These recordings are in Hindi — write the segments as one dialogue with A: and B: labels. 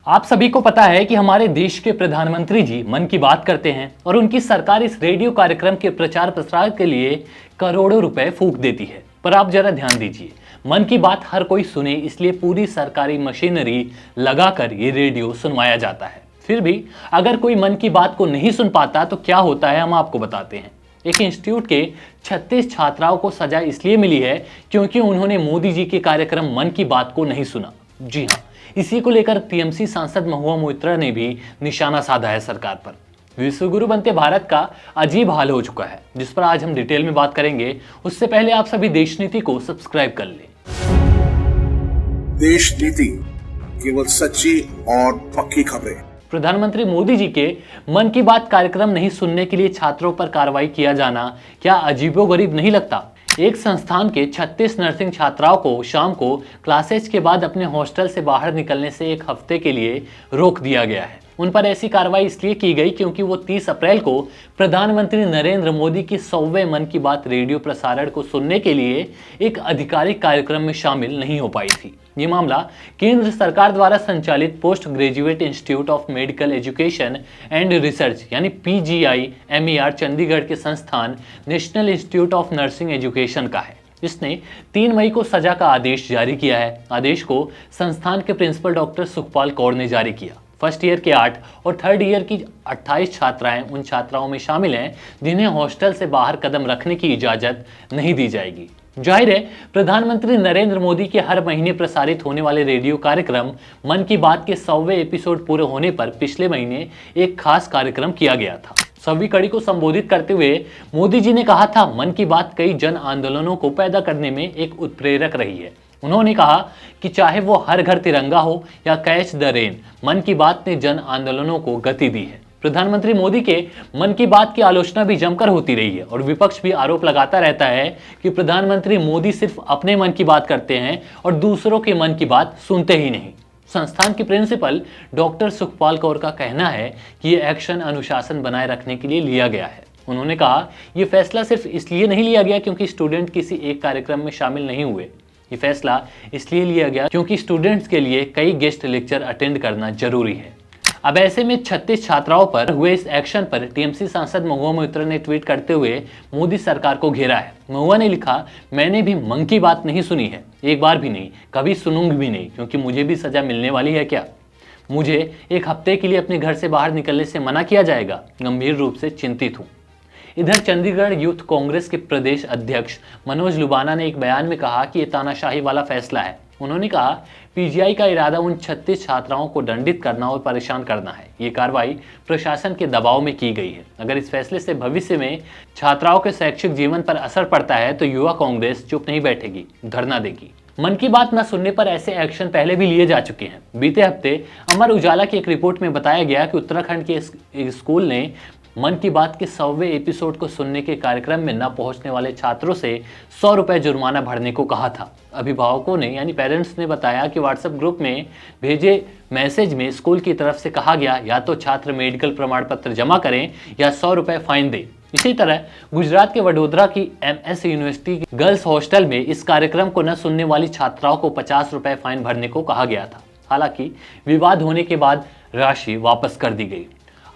A: आप सभी को पता है कि हमारे देश के प्रधानमंत्री जी मन की बात करते हैं और उनकी सरकार इस रेडियो कार्यक्रम के प्रचार प्रसार के लिए करोड़ों रुपए फूंक देती है। पर आप जरा ध्यान दीजिए, मन की बात हर कोई सुने इसलिए पूरी सरकारी मशीनरी लगाकर ये रेडियो सुनवाया जाता है। फिर भी अगर कोई मन की बात को नहीं सुन पाता तो क्या होता है, हम आपको बताते हैं। एक इंस्टीट्यूट के 36 छात्राओं को सजा इसलिए मिली है क्योंकि उन्होंने मोदी जी के कार्यक्रम मन की बात को नहीं सुना। जी हाँ, इसी को लेकर टीएमसी सांसद महुआ मोइत्रा ने भी निशाना साधा है सरकार पर। विश्वगुरु बनते भारत का अजीब हाल हो चुका है, जिस पर आज हम डिटेल में बात करेंगे। उससे पहले आप सभी देश नीति को सब्सक्राइब कर लें।
B: देश नीति, केवल सच्ची और पक्की खबरें।
A: प्रधानमंत्री मोदी जी के मन की बात कार्यक्रम नहीं सुनने के लिए छात्रों पर कार्रवाई किया जाना क्या अजीबोगरीब नहीं लगता। एक संस्थान के 36 नर्सिंग छात्राओं को शाम को क्लासेज के बाद अपने हॉस्टल से बाहर निकलने से एक हफ्ते के लिए रोक दिया गया है। उन पर ऐसी कार्रवाई इसलिए की गई क्योंकि वो 30 अप्रैल को प्रधानमंत्री नरेंद्र मोदी की 100वें मन की बात रेडियो प्रसारण को सुनने के लिए एक आधिकारिक कार्यक्रम में शामिल नहीं हो पाई थी। ये मामला केंद्र सरकार द्वारा संचालित post graduate institute of medical education and research यानी PGI-MER चंडीगढ़ के संस्थान national institute of nursing education का है। इसने 3 मई को सजा का आदेश जारी किया है। आदेश को संस्थान के प्रिंसिपल डॉक्टर सुखपाल कौर ने जारी किया। फर्स्ट ईयर के 8 और थर्ड ईयर की 28 छात्राएं उन छात्राओं में शामिल हैं जिन्हें हॉस्टल से बाहर कदम रखने की इजाजत नहीं दी जाएगी। जाहिर है, प्रधानमंत्री नरेंद्र मोदी के हर महीने प्रसारित होने वाले रेडियो कार्यक्रम मन की बात के 100वें एपिसोड पूरे होने पर पिछले महीने एक खास कार्यक्रम किया गया था। 100वीं कड़ी को संबोधित करते हुए मोदी जी ने कहा था, मन की बात कई जन आंदोलनों को पैदा करने में एक उत्प्रेरक रही है। उन्होंने कहा कि चाहे वो हर घर तिरंगा हो या कैच द रेन, मन की बात ने जन आंदोलनों को गति दी है। प्रधानमंत्री मोदी के मन की बात की आलोचना भी जमकर होती रही है और विपक्ष भी आरोप लगाता रहता है कि प्रधानमंत्री मोदी सिर्फ अपने मन की बात करते हैं और दूसरों के मन की बात सुनते ही नहीं। संस्थान की प्रिंसिपल डॉक्टर सुखपाल कौर का कहना है कि ये एक्शन अनुशासन बनाए रखने के लिए लिया गया है। उन्होंने कहा, ये फैसला सिर्फ इसलिए नहीं लिया गया क्योंकि स्टूडेंट किसी एक कार्यक्रम में शामिल नहीं हुए। ये फैसला इसलिए लिया गया क्योंकि स्टूडेंट्स के लिए कई गेस्ट लेक्चर अटेंड करना जरूरी है। अब ऐसे में 36 छात्राओं पर हुए इस एक्शन पर टीएमसी सांसद महुआ मोइत्रा ने ट्वीट करते हुए मोदी सरकार को घेरा है। महुआ ने लिखा, मैंने भी मन की बात नहीं सुनी है, एक बार भी नहीं, कभी सुनूंगी भी नहीं, क्योंकि मुझे भी सजा मिलने वाली है क्या? मुझे एक हफ्ते के लिए अपने घर से बाहर निकलने से मना किया जाएगा? गंभीर रूप से चिंतित हूँ। इधर चंडीगढ़ यूथ कांग्रेस के प्रदेश अध्यक्ष मनोज लुबाना ने एक बयान में कहा कि ये तानाशाही वाला फैसला है। उन्होंने कहा, PGI का इरादा उन 36 छात्राओं को दंडित करना और परेशान करना है। ये कार्रवाई प्रशासन के दबाव में की गई है। अगर इस फैसले से भविष्य में छात्राओं के शैक्षिक जीवन पर असर पड़ता है तो युवा कांग्रेस चुप नहीं बैठेगी, धरना देगी। मन की बात न सुनने पर ऐसे एक्शन पहले भी लिए जा चुके हैं। बीते हफ्ते अमर उजाला की एक रिपोर्ट में बताया गया कि उत्तराखंड के एक स्कूल ने मन की बात के 100वें एपिसोड को सुनने के कार्यक्रम में न पहुंचने वाले छात्रों से 100 रुपए जुर्माना भरने को कहा था। अभिभावकों ने यानी पेरेंट्स ने बताया कि व्हाट्सएप ग्रुप में भेजे मैसेज में स्कूल की तरफ से कहा गया, या तो छात्र मेडिकल प्रमाण पत्र जमा करें या 100 रुपए फाइन दें। इसी तरह गुजरात के वडोदरा की MS यूनिवर्सिटी गर्ल्स हॉस्टल में इस कार्यक्रम को न सुनने वाली छात्राओं को 50 रुपए फाइन भरने को कहा गया था। हालांकि विवाद होने के बाद राशि वापस कर दी गई।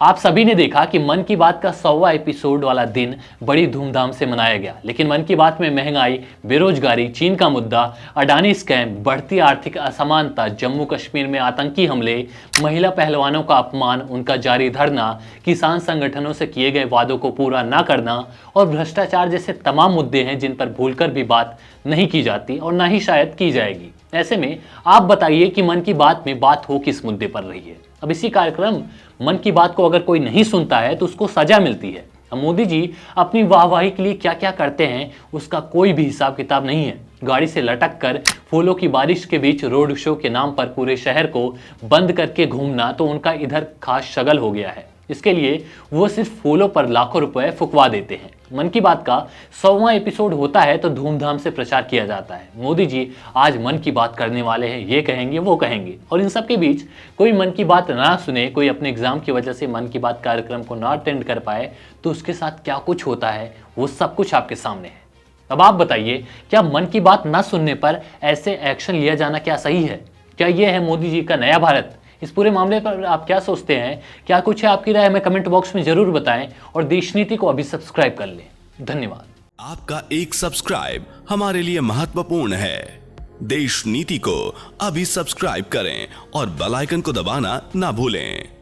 A: आप सभी ने देखा कि मन की बात का 100वां एपिसोड वाला दिन बड़ी धूमधाम से मनाया गया, लेकिन मन की बात में महंगाई, बेरोजगारी, चीन का मुद्दा, अडानी स्कैम, बढ़ती आर्थिक असमानता, जम्मू कश्मीर में आतंकी हमले, महिला पहलवानों का अपमान, उनका जारी धरना, किसान संगठनों से किए गए वादों को पूरा ना करना और भ्रष्टाचार जैसे तमाम मुद्दे हैं जिन पर भूलकर भी बात नहीं की जाती और ना ही शायद की जाएगी। ऐसे में आप बताइए कि मन की बात में बात हो किस मुद्दे पर रही है। अब इसी कार्यक्रम मन की बात को अगर कोई नहीं सुनता है तो उसको सजा मिलती है। अब मोदी जी अपनी वाहवाही के लिए क्या क्या करते हैं उसका कोई भी हिसाब किताब नहीं है। गाड़ी से लटक कर फूलों की बारिश के बीच रोड शो के नाम पर पूरे शहर को बंद करके घूमना तो उनका इधर खास शगल हो गया है। इसके लिए वो सिर्फ फूलों पर लाखों रुपए फुकवा देते हैं। मन की बात का 100वां एपिसोड होता है तो धूमधाम से प्रचार किया जाता है। मोदी जी आज मन की बात करने वाले हैं, ये कहेंगे वो कहेंगे, और इन सब के बीच कोई मन की बात ना सुने, कोई अपने एग्जाम की वजह से मन की बात कार्यक्रम को ना अटेंड कर पाए तो उसके साथ क्या कुछ होता है वो सब कुछ आपके सामने है। अब आप बताइए, क्या मन की बात ना सुनने पर ऐसे एक्शन लिया जाना क्या सही है? क्या ये है मोदी जी का नया भारत? इस पूरे मामले पर आप क्या सोचते हैं? क्या कुछ है आपकी राय? हमें कमेंट बॉक्स में जरूर बताएं और देश नीति को अभी सब्सक्राइब कर लें। धन्यवाद।
C: आपका एक सब्सक्राइब हमारे लिए महत्वपूर्ण है। देश नीति को अभी सब्सक्राइब करें और बेल आइकन को दबाना ना भूलें।